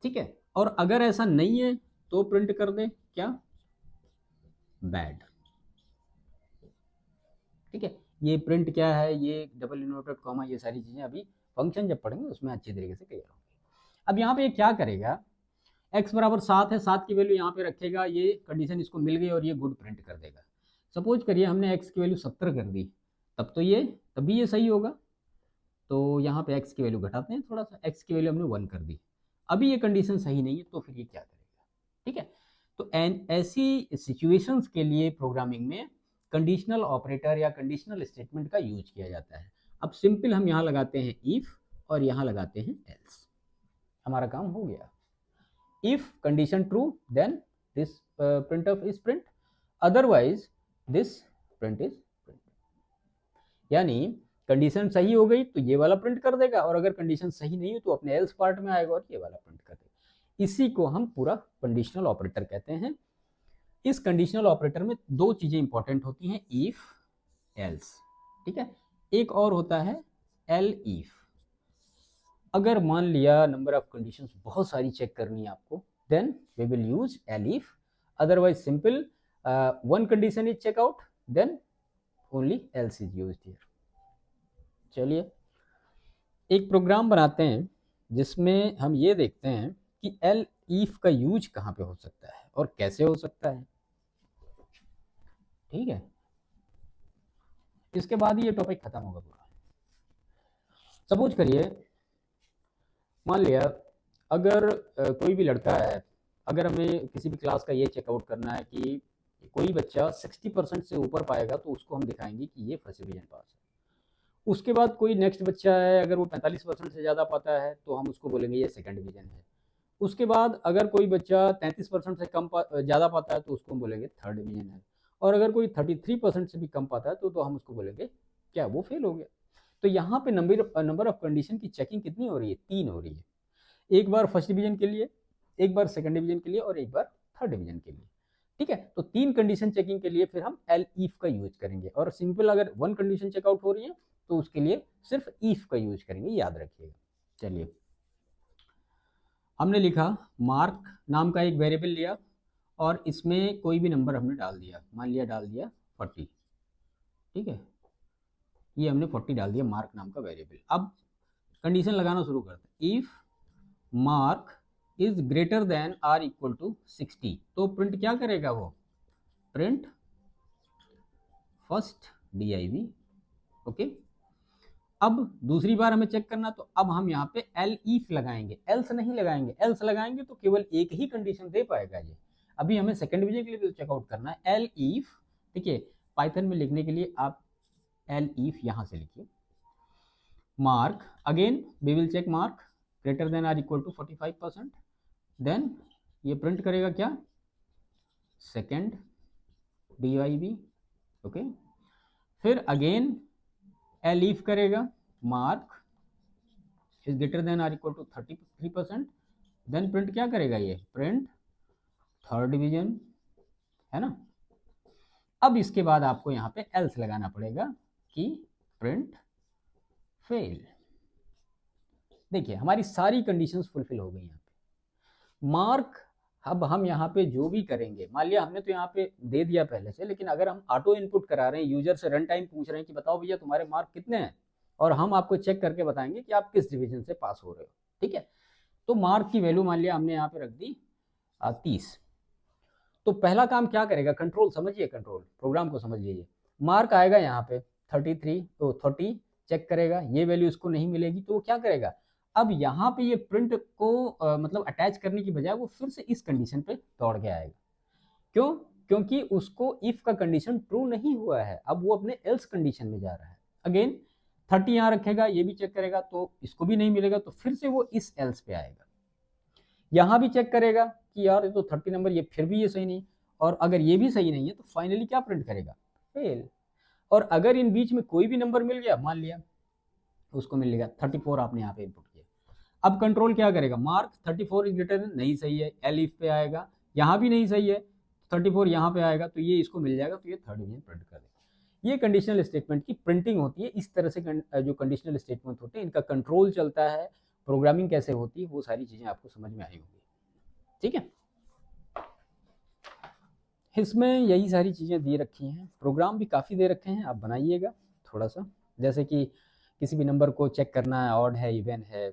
ठीक है, और अगर ऐसा नहीं है तो प्रिंट कर दें क्या, बैड। ठीक है, ये प्रिंट क्या है, ये डबल इन्वर्टेड कॉमा, ये सारी चीज़ें अभी फंक्शन जब पढ़ेंगे उसमें अच्छी तरीके से क्लियर होंगी। अब यहाँ पे ये क्या करेगा, x बराबर 7 है, 7 की वैल्यू यहाँ पे रखेगा, ये कंडीशन इसको मिल गई और ये गुड प्रिंट कर देगा। सपोज करिए हमने x की वैल्यू 70 कर दी, तब भी ये सही होगा। तो यहाँ पे x की वैल्यू घटाते हैं थोड़ा सा, x की वैल्यू हमने 1 कर दी, अभी ये कंडीशन सही नहीं है, तो फिर ये क्या करेगा। ठीक है, तो ऐसी सिचुएशंस के लिए प्रोग्रामिंग में कंडीशनल ऑपरेटर या कंडीशनल स्टेटमेंट का यूज किया जाता है। अब सिंपल हम यहाँ लगाते हैं इफ और यहाँ लगाते हैं एल्स, हमारा काम हो गया। If condition true then this printf is print, otherwise this print is print। यानी कंडीशन सही हो गई तो ये वाला प्रिंट कर देगा, और अगर कंडीशन सही नहीं हो तो अपने एल्स पार्ट में आएगा और ये वाला प्रिंट कर देगा। इसी को हम पूरा कंडीशनल ऑपरेटर कहते हैं। इस कंडीशनल ऑपरेटर में दो चीजें इंपॉर्टेंट होती हैं, इफ एल्स, ठीक है। एक और होता है एल इफ। अगर मान लिया नंबर ऑफ कंडीशंस बहुत सारी चेक करनी है आपको, then we will use else if. Otherwise simple one condition is check out, then only else is used here. चलिए एक प्रोग्राम बनाते हैं जिसमें हम ये देखते हैं कि एल इफ का यूज कहाँ पे हो सकता है और कैसे हो सकता है, ठीक है। इसके बाद ही ये टॉपिक खत्म होगा पूरा। सपोज करिए, मान लिया अगर कोई भी लड़का है, अगर हमें किसी भी क्लास का ये चेकआउट करना है कि कोई बच्चा 60% से ऊपर पाएगा तो उसको हम दिखाएंगे कि ये फर्स्ट डिवीजन पास है। उसके बाद कोई नेक्स्ट बच्चा है, अगर वो 45% से ज़्यादा पाता है तो हम उसको बोलेंगे ये सेकंड डिवीजन है। उसके बाद अगर कोई बच्चा 33% से कम ज़्यादा पाता है तो उसको हम बोलेंगे थर्ड डिवीजन है। और अगर कोई 33% से भी कम पाता है तो हम उसको बोलेंगे क्या वो फेल हो गया। तो यहाँ पे नंबर ऑफ कंडीशन की चेकिंग कितनी हो रही है, 3 हो रही है। एक बार फर्स्ट डिवीजन के लिए, एक बार सेकंड डिवीजन के लिए और एक बार थर्ड डिवीजन के लिए, ठीक है। तो 3 कंडीशन चेकिंग के लिए फिर हम एल इफ का यूज करेंगे, और सिंपल अगर 1 कंडीशन चेकआउट हो रही है तो उसके लिए सिर्फ इफ का यूज करेंगे, याद रखिएगा। चलिए हमने लिखा मार्क नाम का एक वेरिएबल लिया और इसमें कोई भी नंबर हमने डाल दिया, मान लिया डाल दिया 40, ठीक है। ये हमने 40 डाल दिया मार्क नाम का वेरिएबल। अब कंडीशन लगाना शुरू करते हैं। If mark is greater than or equal to 60, तो प्रिंट क्या करेगा वो, प्रिंट फर्स्ट div, ओके। अब दूसरी बार हमें चेक करना, तो अब हम यहाँ पे एल इफ लगाएंगे, एल्स नहीं लगाएंगे। एल्स लगाएंगे तो केवल एक ही कंडीशन दे पाएगा ये। अभी हमें सेकंड डिवीजन के लिए भी चेकआउट करना है, एल इफ, ठीक है। पाइथन में लिखने के लिए आप एल इफ यहाँ से लिखिए, mark again we will check mark greater than or equal to 45%, then ये प्रिंट करेगा क्या, सेकेंड div, ओके। फिर अगेन एल इफ करेगा, mark is greater than or equal to 33%, then print क्या करेगा ये, प्रिंट थर्ड डिवीजन, है ना। अब इसके बाद आपको यहाँ पे एल्स लगाना पड़ेगा कि प्रिंट फेल। देखिए हमारी सारी कंडीशंस फुलफिल हो गई यहाँ पे। मार्क अब हम यहाँ पे जो भी करेंगे, मान लिया हमने तो यहाँ पे दे दिया पहले से, लेकिन अगर हम ऑटो इनपुट करा रहे हैं, यूजर से रन टाइम पूछ रहे हैं कि बताओ भैया तुम्हारे मार्क कितने हैं, और हम आपको चेक करके बताएंगे कि आप किस डिवीजन से पास हो रहे हो, ठीक है। तो मार्क की वैल्यू मान लिया हमने यहाँ पे रख दी 30। तो पहला काम क्या करेगा, कंट्रोल समझिए, कंट्रोल प्रोग्राम को समझ लीजिए। मार्क आएगा यहाँ पे 33, तो 30 चेक करेगा, ये वैल्यू इसको नहीं मिलेगी तो वो क्या करेगा, अब यहाँ पे ये प्रिंट को मतलब अटैच करने की बजाय वो फिर से इस कंडीशन पे दौड़ के आएगा। क्यों, क्योंकि उसको इफ का कंडीशन ट्रू नहीं हुआ है, अब वो अपने एल्स कंडीशन में जा रहा है। अगेन 30 यहाँ रखेगा, ये भी चेक करेगा तो इसको भी नहीं मिलेगा, तो फिर से वो इस एल्स पे आएगा। यहाँ भी चेक करेगा कि यार ये तो 30 नंबर, ये फिर भी ये सही नहीं, और अगर ये भी सही नहीं है तो फाइनली क्या प्रिंट करेगा, फेल। और अगर इन बीच में कोई भी नंबर मिल गया, मान लिया उसको मिल गया 34, आपने यहाँ पे इनपुट किया, अब कंट्रोल क्या करेगा, मार्क 34 इज ग्रेटर देन, नहीं सही है, एल इफ पे आएगा, यहाँ भी नहीं सही है, 34 यहाँ पे आएगा, तो ये इसको मिल जाएगा, तो ये थर्ड डिवीजन प्रिंट कर देगा। ये कंडीशनल स्टेटमेंट की प्रिंटिंग होती है। इस तरह से जो कंडीशनल स्टेटमेंट होते हैं इनका कंट्रोल चलता है, प्रोग्रामिंग कैसे होती है वो सारी चीज़ें आपको समझ में आई होंगी, ठीक है। इसमें यही सारी चीज़ें दे रखी हैं, प्रोग्राम भी काफ़ी दे रखे हैं, आप बनाइएगा थोड़ा सा। जैसे कि किसी भी नंबर को चेक करना है, ऑड है, इवन है,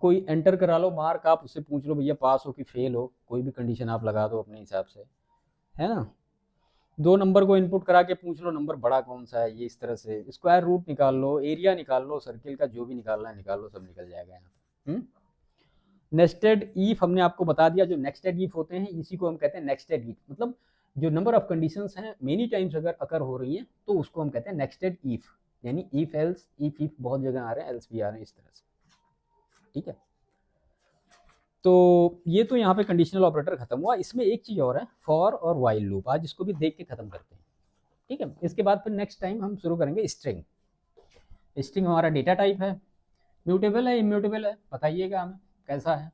कोई एंटर करा लो मार्क, आप उससे पूछ लो भैया पास हो कि फेल हो, कोई भी कंडीशन आप लगा दो अपने हिसाब से, है ना। 2 नंबर को इनपुट करा के पूछ लो नंबर बड़ा कौन सा है, ये इस तरह से स्क्वायर रूट निकाल लो, एरिया निकाल लो, सर्किल का जो भी निकालना है निकाल लो, सब निकल जाएगा यहाँ। नेस्टेड ईफ हमने आपको बता दिया, जो नेक्स्टेड ईफ होते हैं इसी को हम कहते हैं नेक्स्टेड ईफ, मतलब जो नंबर ऑफ कंडीशंस हैं मेनी टाइम्स अगर अकर हो रही हैं तो उसको हम कहते हैं नेक्स्टेड ईफ, यानी ईफ एल्स, ईफ बहुत जगह आ रहे हैं, एल्स भी आ रहे हैं, इस तरह से, ठीक है। तो ये तो यहाँ पे कंडीशनल ऑपरेटर खत्म हुआ। इसमें एक चीज़ और है, फॉर और वाइल लूप, आज इसको भी देख के खत्म करते हैं। ठीक है। इसके बाद फिर नेक्स्ट टाइम हम शुरू करेंगे स्ट्रिंग। स्ट्रिंग हमारा डेटा टाइप है, म्यूटेबल है इम्यूटेबल है, बताइएगा हमें कैसा है।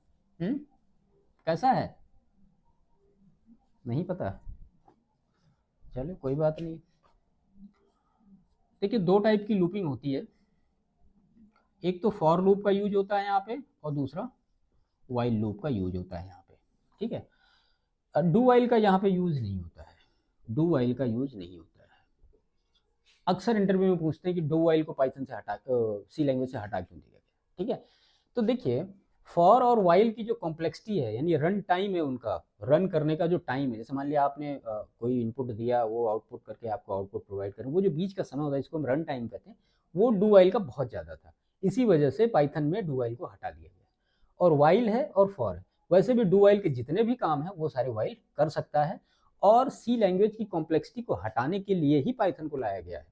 कैसा है, नहीं पता, चलो कोई बात नहीं। देखिए दो टाइप की लूपिंग होती है, एक तो फॉर लूप का यूज होता है यहाँ पे और दूसरा वाइल लूप का यूज होता है यहाँ पे, ठीक है। डू वाइल का यहाँ पे यूज नहीं होता है, डू वाइल का यूज नहीं होता है। अक्सर इंटरव्यू में पूछते हैं कि डू वाइल को पाइथन से हटा, सी लैंग्वेज से हटा क्यों दिया गया, ठीक है। तो देखिए फॉर और वाइल की जो कॉम्प्लेक्सिटी है, यानी रन टाइम है उनका, रन करने का जो टाइम है, जैसे मान लिया आपने कोई इनपुट दिया, वो आउटपुट करके आपको आउटपुट प्रोवाइड करें, वो जो बीच का समय होता है इसको हम रन टाइम कहते हैं, वो डू वाइल का बहुत ज़्यादा था। इसी वजह से पाइथन में डू वाइल को हटा दिया गया। और वाइल है और फॉर है, वैसे भी डू वाइल के जितने भी काम हैं वो सारे वाइल कर सकता है। और सी लैंग्वेज की कॉम्प्लेक्सिटी को हटाने के लिए ही पाइथन को लाया गया है।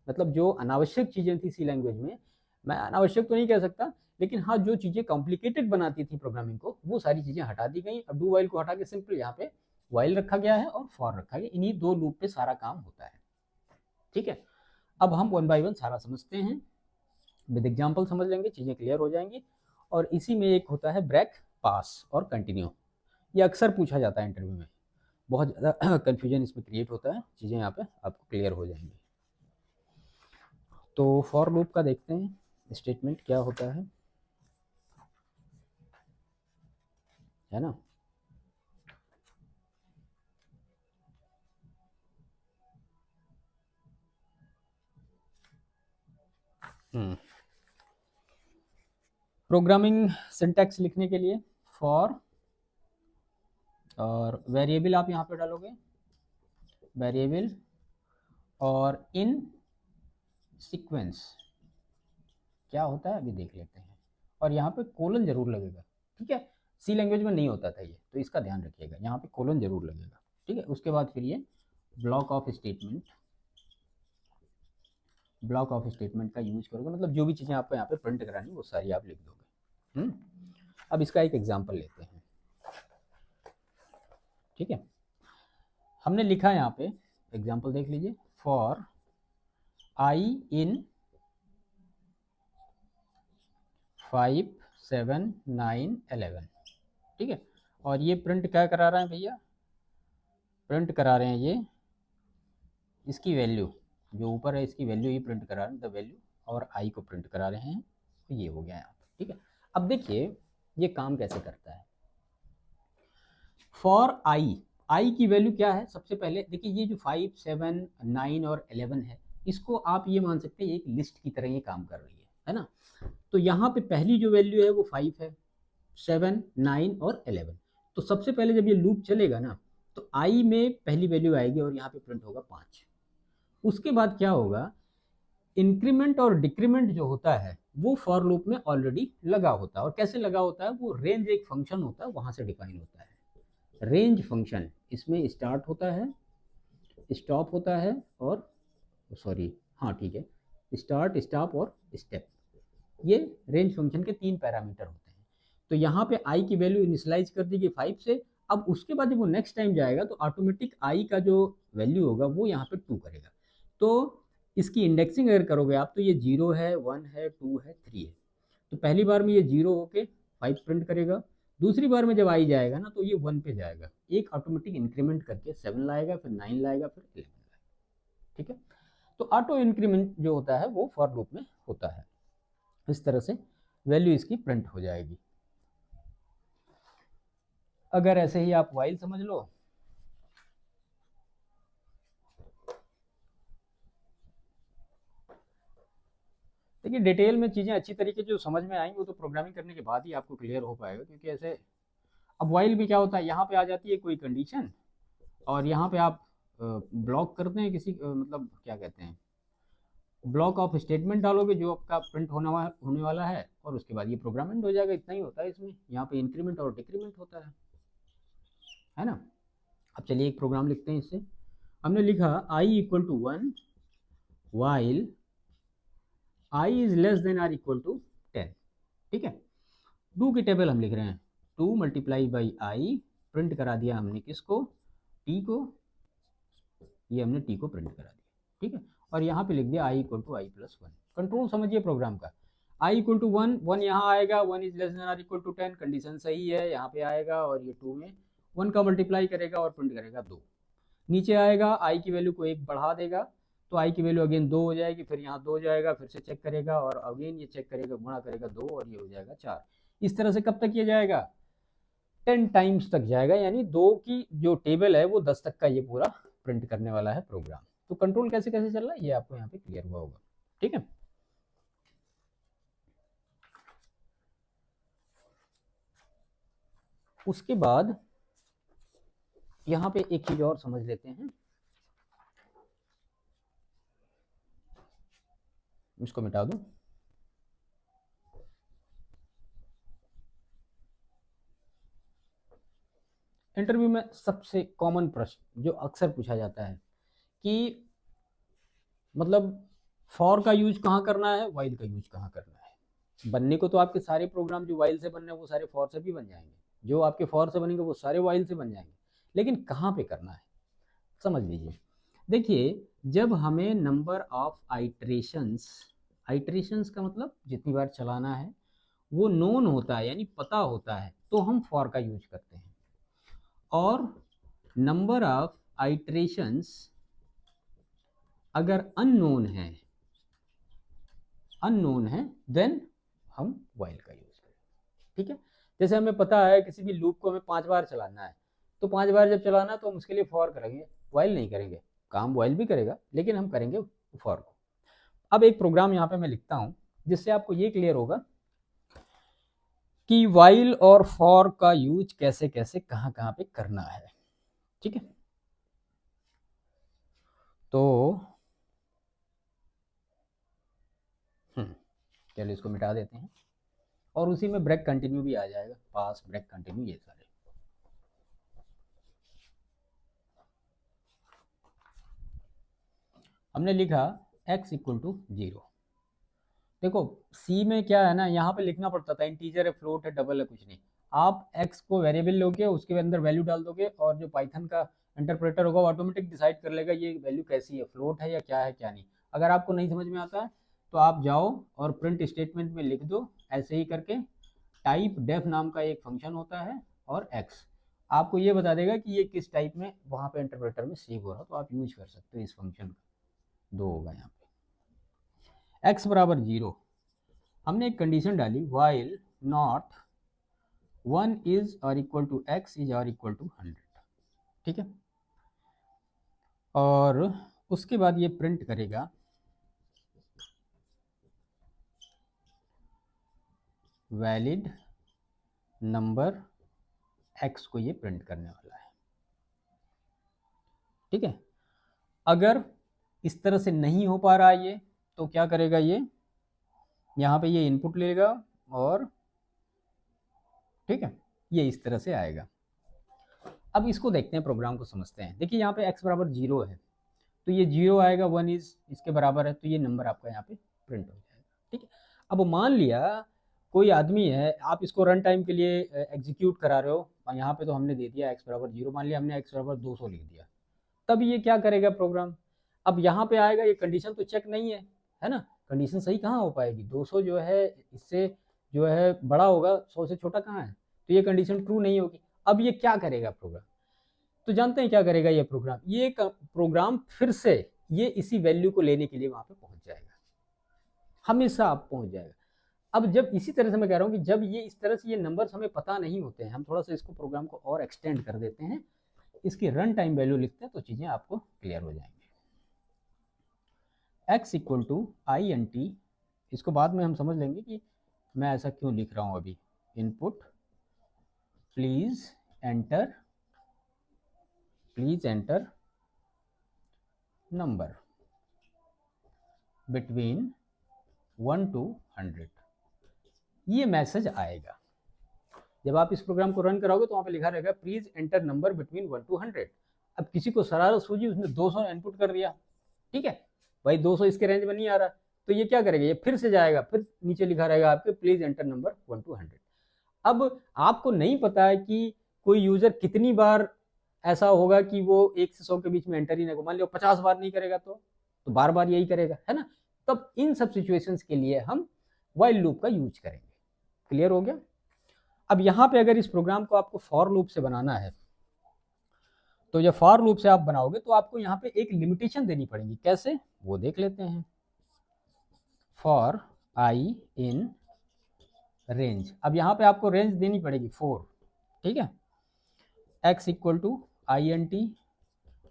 मतलब जो अनावश्यक चीज़ें थी सी लैंग्वेज में, मैं अनावश्यक तो नहीं कह सकता, लेकिन हाँ जो चीज़ें कॉम्प्लिकेटेड बनाती थी प्रोग्रामिंग को, वो सारी चीज़ें हटा दी गई। अब डू वाइल को हटा के सिंपल यहाँ पे वाइल रखा गया है और फॉर रखा गया, इन्हीं दो लूप पे सारा काम होता है, ठीक है। अब हम वन बाय वन सारा समझते हैं, विद एग्जाम्पल समझ लेंगे, चीज़ें क्लियर हो जाएंगी। और इसी में एक होता है ब्रेक, पास और कंटिन्यू, ये अक्सर पूछा जाता है इंटरव्यू में, बहुत ज़्यादा कन्फ्यूजन इसमें क्रिएट होता है, चीज़ें यहाँ पे आपको क्लियर हो जाएंगी। तो फॉर लूप का देखते हैं स्टेटमेंट क्या होता है ना। प्रोग्रामिंग सिंटैक्स लिखने के लिए फॉर, और वेरिएबल आप यहाँ पे डालोगे, वेरिएबल, और इन सीक्वेंस क्या होता है अभी देख लेते हैं। और यहाँ पे कोलन जरूर लगेगा, ठीक है, सी लैंग्वेज में नहीं होता था ये, तो इसका ध्यान रखिएगा, यहाँ पे कोलन जरूर लगेगा, ठीक है। उसके बाद फिर ये block of statement, block of statement का यूज करोगे, मतलब जो भी चीज़ें आपको यहाँ पे प्रिंट करानी वो सारी आप लिख दोगे। अब इसका एक एग्जांपल लेते हैं, ठीक है। हमने लिखा है यहाँ पे एग्जांपल देख लीजिए, फॉर आई इन 5, 7, 9, 11, ठीक है। और ये प्रिंट क्या करा रहे हैं भैया, प्रिंट करा रहे हैं ये इसकी वैल्यू, जो ऊपर है इसकी वैल्यू ही प्रिंट करा रहे हैं, द वैल्यू, और आई को प्रिंट करा रहे हैं, तो ये हो गया यहाँ पे, ठीक है। अब देखिए ये काम कैसे करता है। फॉर आई की वैल्यू क्या है, सबसे पहले देखिए ये जो 5, 7, 9 और 11 है, इसको आप ये मान सकते हैं एक लिस्ट की तरह ये काम कर रही है ना। तो यहाँ पे पहली जो वैल्यू है वो 5 है, 7, 9 और 11। तो सबसे पहले जब ये लूप चलेगा ना, तो आई में पहली वैल्यू आएगी और यहाँ पे प्रिंट होगा 5। उसके बाद क्या होगा, इंक्रीमेंट और डिक्रीमेंट जो होता है वो फॉर लूप में ऑलरेडी लगा होता है। और कैसे लगा होता है, वो रेंज एक फंक्शन होता है, वहां से डिफाइन होता है। रेंज फंक्शन, इसमें स्टार्ट होता है, स्टॉप होता है, और सॉरी हाँ ठीक है, स्टार्ट, स्टॉप और स्टेप, ये रेंज फंक्शन के 3 पैरामीटर होते हैं। तो यहाँ पे आई की वैल्यू इनिशियलाइज कर दी गई 5 से। अब उसके बाद जब वो नेक्स्ट टाइम जाएगा तो ऑटोमेटिक आई का जो वैल्यू होगा वो यहाँ पे 2 करेगा। तो इसकी इंडेक्सिंग अगर करोगे आप, तो ये 0 है, 1 है, 2 है, 3 है। तो पहली बार में ये 0 होके 5 प्रिंट करेगा, दूसरी बार में जब आई जाएगा ना तो ये 1 पे जाएगा, एक ऑटोमेटिक इंक्रीमेंट करके 7 लाएगा, फिर 9 लाएगा, फिर 11 लाएगा, ठीक है। तो ऑटो इंक्रीमेंट जो होता है वो फॉर लूप में होता है, इस तरह से वैल्यू इसकी प्रिंट हो जाएगी। अगर ऐसे ही आप वाइल समझ लो, देखिए डिटेल में चीज़ें अच्छी तरीके जो समझ में आएंगी वो तो प्रोग्रामिंग करने के बाद ही आपको क्लियर हो पाएगा, क्योंकि ऐसे अब वाइल में क्या होता है, यहाँ पे आ जाती है कोई कंडीशन और यहाँ पे आप ब्लॉक करते हैं किसी मतलब क्या कहते हैं, ब्लॉक ऑफ स्टेटमेंट डालोगे जो आपका प्रिंट होने वाला है, और उसके बाद ये प्रोग्रामिंग हो जाएगा। इतना ही होता है इसमें, यहाँ पे इंक्रीमेंट और डिक्रीमेंट होता है ना। अब चलिए एक प्रोग्राम लिखते हैं इससे। हमने लिखा I equal to 1 while I is less than or equal to 10, ठीक है। डू की टेबल हम लिख रहे हैं, 2 मल्टीप्लाई बाई आई, प्रिंट करा दिया हमने किसको, टी को, ये हमने टी को प्रिंट करा दिया, ठीक है। और यहाँ पे लिख दिया I equal to I plus one. Control समझिए प्रोग्राम का, I equal to one, one यहाँ आएगा, one is less than or equal to 10, condition सही है, यहाँ पे आएगा और ये 2 में 1 का मल्टीप्लाई करेगा और प्रिंट करेगा 2। नीचे आएगा, आई की वैल्यू को 1 बढ़ा देगा तो आई की वैल्यू अगेन 2 हो जाएगी, फिर यहाँ 2 हो जाएगा, फिर से चेक करेगा और अगेन ये चेक करेगा, गुणा करेगा 2 और ये हो जाएगा 4। इस तरह से कब तक किया जाएगा? 10 टाइम्स तक जाएगा, यानी 2 की जो टेबल है वो 10 तक का ये पूरा प्रिंट करने वाला है प्रोग्राम। तो कंट्रोल कैसे कैसे चल रहा है ये आपको यहाँ पे क्लियर हुआ होगा, ठीक है। उसके बाद यहाँ पे एक चीज और समझ लेते हैं, इसको मिटा दूं। इंटरव्यू में सबसे कॉमन प्रश्न जो अक्सर पूछा जाता है कि मतलब फॉर का यूज कहाँ करना है, वाइल का यूज कहाँ करना है। बनने को तो आपके सारे प्रोग्राम जो वाइल से बन रहे हैं वो सारे फॉर से भी बन जाएंगे, जो आपके फॉर से बनेंगे वो सारे वाइल से बन जाएंगे, लेकिन कहाँ पे करना है समझ लीजिए। देखिए, जब हमें नंबर ऑफ आइटरेशंस, आइटरेशंस का मतलब जितनी बार चलाना है वो नोन होता है यानी पता होता है, तो हम फॉर का यूज करते हैं। और नंबर ऑफ आइटरेशंस अगर अननोन है देन हम वाइल का यूज करें, ठीक है। जैसे हमें पता है किसी भी लूप को हमें 5 बार चलाना है, तो 5 बार जब चलाना तो हम उसके लिए फॉर करेंगे, वाइल नहीं करेंगे। काम वाइल भी करेगा लेकिन हम करेंगे फॉर को। अब एक प्रोग्राम यहाँ पे मैं लिखता हूँ जिससे आपको ये क्लियर होगा कि वाइल और फॉर का यूज कैसे कैसे कहाँ कहाँ पे करना है, ठीक है। तो चलिए इसको मिटा देते हैं और उसी में ब्रेक कंटिन्यू भी आ जाएगा, पास ब्रेक कंटिन्यू ये सारे। हमने लिखा x इक्वल टू 0। देखो सी में क्या है ना, यहाँ पे लिखना पड़ता था इंटीजर है, फ्लोट है, डबल है, कुछ नहीं। आप x को वेरिएबल लोगे, उसके अंदर वैल्यू डाल दोगे और जो पाइथन का इंटरप्रेटर होगा ऑटोमेटिक डिसाइड कर लेगा ये वैल्यू कैसी है, फ्लोट है या क्या है क्या नहीं। अगर आपको नहीं समझ में आता है तो आप जाओ और प्रिंट स्टेटमेंट में लिख दो ऐसे ही करके, टाइप डेफ नाम का एक फंक्शन होता है और x आपको ये बता देगा कि ये किस टाइप में वहाँ पे इंटरप्रेटर में सेव हो रहा है, तो आप यूज कर सकते हो इस फंक्शन का। 2 होगा यहाँ पे, x बराबर 0। हमने एक कंडीशन डाली, वाइल नॉट 1 इज और इक्वल टू x इज और इक्वल टू 100, ठीक है। और उसके बाद ये प्रिंट करेगा वैलिड नंबर x को ये प्रिंट करने वाला है, ठीक है। अगर इस तरह से नहीं हो पा रहा ये तो क्या करेगा, ये यहाँ पे ये इनपुट लेगा और ठीक है ये इस तरह से आएगा। अब इसको देखते हैं, प्रोग्राम को समझते हैं। देखिए यहाँ पे x बराबर 0 है तो ये 0 आएगा, 1 इज इसके बराबर है तो ये नंबर आपका यहाँ पे प्रिंट हो जाएगा, ठीक है। अब मान लिया कोई आदमी है, आप इसको रन टाइम के लिए एग्जीक्यूट करा रहे हो और यहाँ पे तो हमने दे दिया x बराबर 0, मान लिया हमने x बराबर 200 लिख दिया, तब ये क्या करेगा प्रोग्राम, अब यहाँ पे आएगा, ये कंडीशन तो चेक नहीं है ना, कंडीशन सही कहाँ हो पाएगी, 200 जो है इससे जो है बड़ा होगा, 100 से छोटा कहाँ है, तो ये कंडीशन ट्रू नहीं होगी। अब ये क्या करेगा प्रोग्राम, तो जानते हैं क्या करेगा ये प्रोग्राम, ये प्रोग्राम फिर से ये इसी वैल्यू को लेने के लिए वहां पे पहुंच जाएगा, हमेशा आप पहुंच जाएगा। अब जब इसी तरह से मैं कह रहा हूं कि जब ये इस तरह से ये नंबर्स हमें पता नहीं होते हैं, हम थोड़ा सा इसको प्रोग्राम को और एक्सटेंड कर देते हैं, इसकी रन टाइम वैल्यू लिखते हैं तो चीजें आपको क्लियर हो जाएंगी। x equal to I N T, इसको बाद में हम समझ लेंगे कि मैं ऐसा क्यों लिख रहा हूं अभी। Input please enter number between 1 to 100, ये मैसेज आएगा। जब आप इस प्रोग्राम को रन कराओगे तो वहाँ पे लिखा रहेगा please enter number between 1 to 100। अब किसी को शरारत सूझी, उसने 200 इनपुट कर दिया, ठीक है भाई 200 इसके रेंज में नहीं आ रहा, तो ये क्या करेगा, ये फिर से जाएगा, फिर नीचे लिखा रहेगा आपके प्लीज एंटर नंबर 1 to 100। अब आपको नहीं पता है कि कोई यूजर कितनी बार ऐसा होगा कि वो 1 से 100 के बीच में एंटर ही ना, मान लो 50 बार नहीं करेगा तो तो बार बार यही करेगा, है ना। तब इन सब सिचुएशंस के लिए हम व्हाइल लूप का यूज करेंगे। क्लियर हो गया। अब यहाँ पे अगर इस प्रोग्राम को आपको फॉर लूप से बनाना है, तो जब फॉर लूप से आप बनाओगे तो आपको यहाँ पे एक लिमिटेशन देनी पड़ेगी। कैसे, वो देख लेते हैं। फॉर आई इन रेंज, अब यहाँ पे आपको रेंज देनी पड़ेगी 4, ठीक है। x equal to I N T,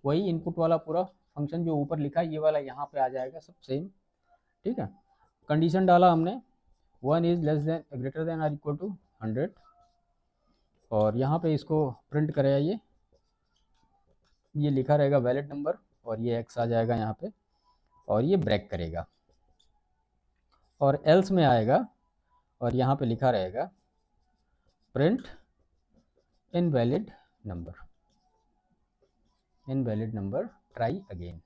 वही इनपुट वाला पूरा फंक्शन जो ऊपर लिखा है ये वाला यहाँ पे आ जाएगा, सब सेम, ठीक है। कंडीशन डाला हमने 1 is less than greater than or equal to 100, और यहाँ पे इसको प्रिंट करेगा, ये लिखा रहेगा वैलिड नंबर, और ये x आ जाएगा यहाँ पे, और ये ब्रेक करेगा, और एल्स में आएगा और यहाँ पे लिखा रहेगा print invalid number, invalid number try again,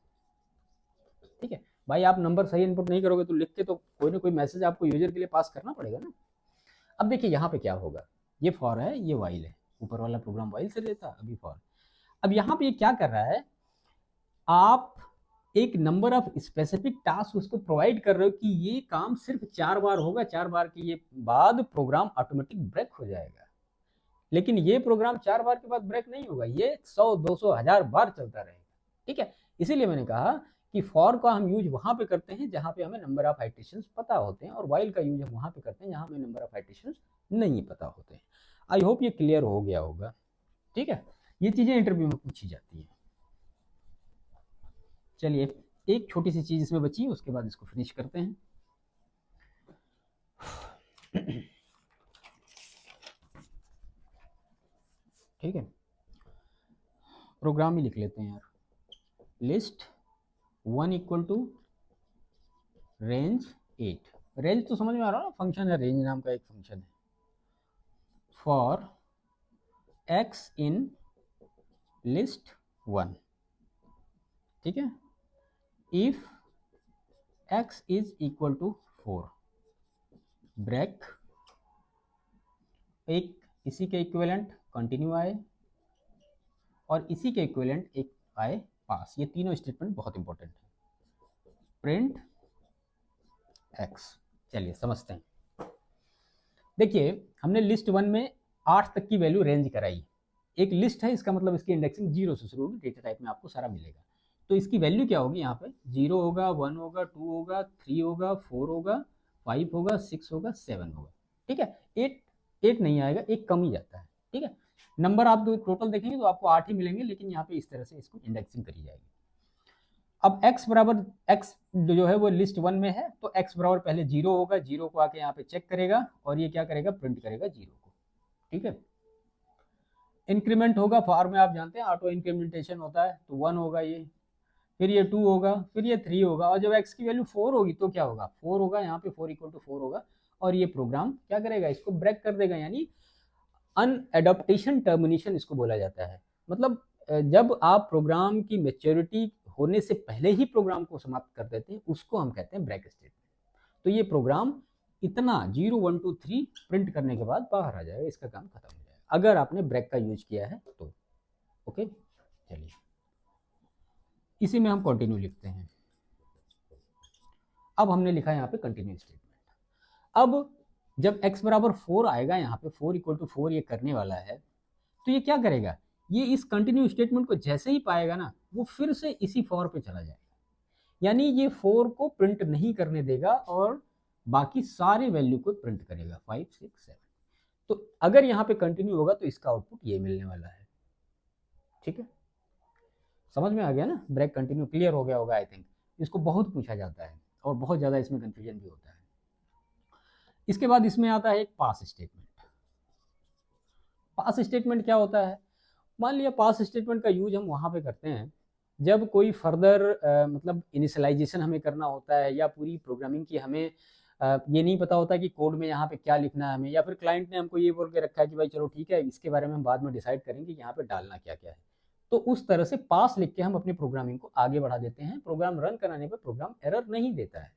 ठीक है। भाई आप नंबर सही इनपुट नहीं करोगे तो लिख के तो कोई ना कोई मैसेज आपको यूजर के लिए पास करना पड़ेगा ना। अब देखिए यहाँ पे क्या होगा, ये फॉर है, ये वाइल है, ऊपर वाला प्रोग्राम वाइल से लेता, अभी फॉर। अब यहाँ पे ये क्या कर रहा है, आप एक नंबर ऑफ स्पेसिफिक टास्क उसको प्रोवाइड कर रहे हो कि ये काम सिर्फ 4 बार होगा, 4 बार के ये बाद प्रोग्राम ऑटोमेटिक ब्रेक हो जाएगा। लेकिन ये प्रोग्राम 4 बार के बाद ब्रेक नहीं होगा, ये 100, 200, 1000 बार चलता रहेगा, ठीक है। इसीलिए मैंने कहा कि फॉर का हम यूज वहां पे करते हैं जहां पे हमें नंबर ऑफ आइटरेशंस पता होते हैं, और वाइल का यूज हम वहां पे करते हैं जहां हमें नंबर ऑफ आइटरेशंस नहीं पता होते हैं। आई होप ये क्लियर हो गया होगा, ठीक है। ये चीजें इंटरव्यू में पूछी जाती है। चलिए एक छोटी सी चीज इसमें बची, उसके बाद इसको फिनिश करते हैं। ठीक है, प्रोग्राम ही लिख लेते हैं यार। List 1 equal to range 8, range तो समझ में आ रहा है ना, फंक्शन है, रेंज नाम का एक फंक्शन है। फॉर x इन लिस्ट 1, ठीक है। If x is equal to 4, break, एक इसी के इक्विवेलेंट कंटिन्यू आए, और इसी के इक्विवेलेंट एक आए पास। ये तीनों स्टेटमेंट बहुत इंपॉर्टेंट है। प्रिंट x, चलिए समझते हैं। देखिए हमने लिस्ट 1 में 8 तक की वैल्यू रेंज कराई। एक लिस्ट है, इसका मतलब इसकी इंडेक्सिंग 0 से शुरू होगी, डेटा टाइप में आपको सारा मिलेगा। तो इसकी वैल्यू क्या होगी, यहाँ पे 0 होगा, 1 होगा, 2 होगा, 3 होगा, 4 होगा, 5 होगा, 6 होगा, 7 होगा, ठीक है। 8 नहीं आएगा, एक कम ही जाता है, ठीक है। नंबर आप टोटल देखेंगे तो आपको 8 ही मिलेंगे, लेकिन यहाँ पे इस तरह से इसको इंडेक्सिंग करी जाएगी। अब x बराबर x जो है वो लिस्ट 1 में है, तो x बराबर पहले 0 होगा, 0 को आके यहाँ पे चेक करेगा, और ये क्या करेगा, प्रिंट करेगा 0 को, ठीक है। इंक्रीमेंट होगा, फॉर में आप जानते हैं ऑटो इंक्रीमेंटेशन होता है, तो 1 होगा ये, फिर ये 2 होगा, फिर ये 3 होगा, और जब x की वैल्यू 4 होगी तो क्या होगा, 4 होगा, यहाँ पे 4 इक्वल टू 4 होगा, और ये प्रोग्राम क्या करेगा, इसको ब्रेक कर देगा, यानी अनएडॉप्टेशन टर्मिनेशन इसको बोला जाता है। मतलब जब आप प्रोग्राम की मैच्योरिटी होने से पहले ही प्रोग्राम को समाप्त कर देते हैं, उसको हम कहते हैं ब्रेक स्टेटमेंट। तो ये प्रोग्राम इतना 0, 1, 2, 3 प्रिंट करने के बाद बाहर आ जाएगा, इसका काम खत्म हो जाएगा अगर आपने ब्रेक का यूज किया है तो। ओके, चलिए इसी में हम कंटिन्यू लिखते हैं। अब हमने लिखा है यहाँ पे कंटिन्यू स्टेटमेंट। अब जब x बराबर 4 आएगा, यहाँ पे 4 इक्वल टू 4 ये करने वाला है, तो ये क्या करेगा, ये इस कंटिन्यू स्टेटमेंट को जैसे ही पाएगा ना, वो फिर से इसी फॉर पे चला जाएगा, यानी ये 4 को प्रिंट नहीं करने देगा और बाकी सारे वैल्यू को प्रिंट करेगा 5, 6, 7। तो अगर यहाँ पे कंटिन्यू होगा तो इसका आउटपुट ये मिलने वाला है, ठीक है। समझ में आ गया ना, ब्रेक कंटिन्यू क्लियर हो गया होगा आई थिंक। इसको बहुत पूछा जाता है और बहुत ज़्यादा इसमें कंफ्यूजन भी होता है। इसके बाद इसमें आता है एक पास स्टेटमेंट। पास स्टेटमेंट क्या होता है, मान लिया पास स्टेटमेंट का यूज हम वहाँ पे करते हैं जब कोई फर्दर मतलब इनिशियलाइजेशन हमें करना होता है, या पूरी प्रोग्रामिंग की हमें ये नहीं पता होता कि कोड में यहाँ पे क्या लिखना है हमें, या फिर क्लाइंट ने हमको ये बोल के रखा है कि भाई चलो ठीक है, इसके बारे में हम बाद में डिसाइड करेंगे यहाँ पे डालना क्या क्या है। तो उस तरह से पास लिख के हम अपनी प्रोग्रामिंग को आगे बढ़ा देते हैं। प्रोग्राम रन कराने पर प्रोग्राम एरर नहीं देता है,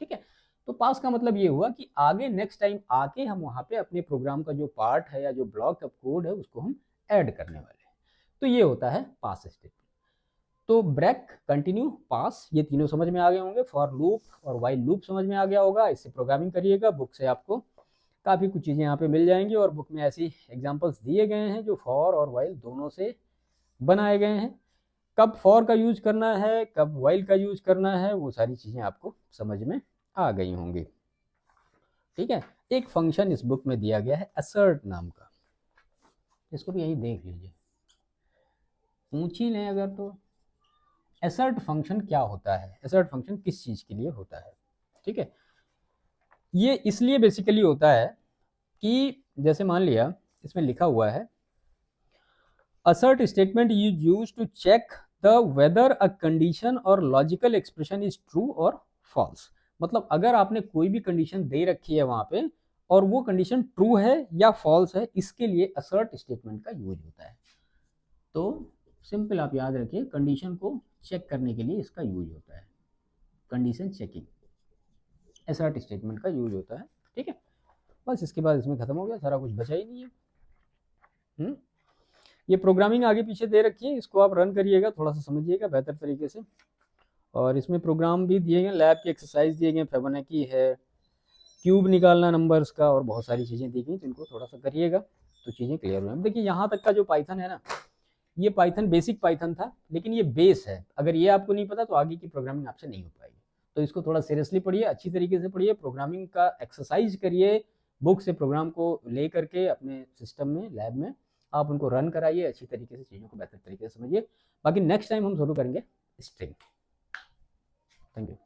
ठीक है। तो पास का मतलब ये हुआ कि आगे नेक्स्ट टाइम आके हम वहाँ पे अपने प्रोग्राम का जो पार्ट है या जो ब्लॉक ऑफ कोड है उसको हम ऐड करने वाले हैं। तो ये होता है पास स्टेटमेंट। तो ब्रेक, कंटिन्यू, पास, ये तीनों समझ में आ गए होंगे। फॉर लूप और वाइल लूप समझ में आ गया होगा। इससे प्रोग्रामिंग करिएगा, बुक से आपको काफ़ी कुछ चीज़ें यहाँ पे मिल जाएंगी, और बुक में ऐसी एग्जांपल्स दिए गए हैं जो फॉर और वाइल दोनों से बनाए गए हैं। कब फॉर का यूज करना है, कब वाइल का यूज करना है, वो सारी चीज़ें आपको समझ में आ गई होंगी। ठीक है, एक फंक्शन इस बुक में दिया गया है असर्ट नाम का, इसको भी यही देख लीजिए, पूछ ही लें अगर तो असर्ट फंक्शन क्या होता है, असर्ट फंक्शन किस चीज़ के लिए होता है। ठीक है, ये इसलिए बेसिकली होता है कि जैसे मान लिया इसमें लिखा हुआ है assert statement is used to check the whether a condition or logical expression is true or false। मतलब अगर आपने कोई भी कंडीशन दे रखी है वहां पे और वो कंडीशन ट्रू है या फॉल्स है, इसके लिए assert स्टेटमेंट का यूज होता है। तो सिंपल आप याद रखिए, कंडीशन को चेक करने के लिए इसका यूज होता है, कंडीशन चेकिंग, assert स्टेटमेंट का यूज होता है। ठीक है, बस इसके बाद इसमें खत्म हो गया, सारा कुछ बचा ही नहीं है। ये प्रोग्रामिंग आगे पीछे दे रखी है, इसको आप रन करिएगा, थोड़ा सा समझिएगा बेहतर तरीके से। और इसमें प्रोग्राम भी दिए गए, लैब की एक्सरसाइज दिए गए, फिबोनाची है, क्यूब निकालना नंबर्स का, और बहुत सारी चीज़ें दी गई, तो इनको थोड़ा सा करिएगा तो चीज़ें क्लियर हो जाएंगी। देखिए यहाँ तक का जो पाइथन है ना, ये पाइथन बेसिक पाइथन था, लेकिन ये बेस है। अगर ये आपको नहीं पता तो आगे की प्रोग्रामिंग आपसे नहीं हो पाएगी। तो इसको थोड़ा सीरियसली पढ़िए, अच्छी तरीके से पढ़िए, प्रोग्रामिंग का एक्सरसाइज करिए, बुक से प्रोग्राम को ले करके अपने सिस्टम में, लैब में आप उनको रन कराइए, अच्छी तरीके से चीज़ों को बेहतर तरीके से समझिए। बाकी नेक्स्ट टाइम हम शुरू करेंगे स्ट्रिंग। Thank you.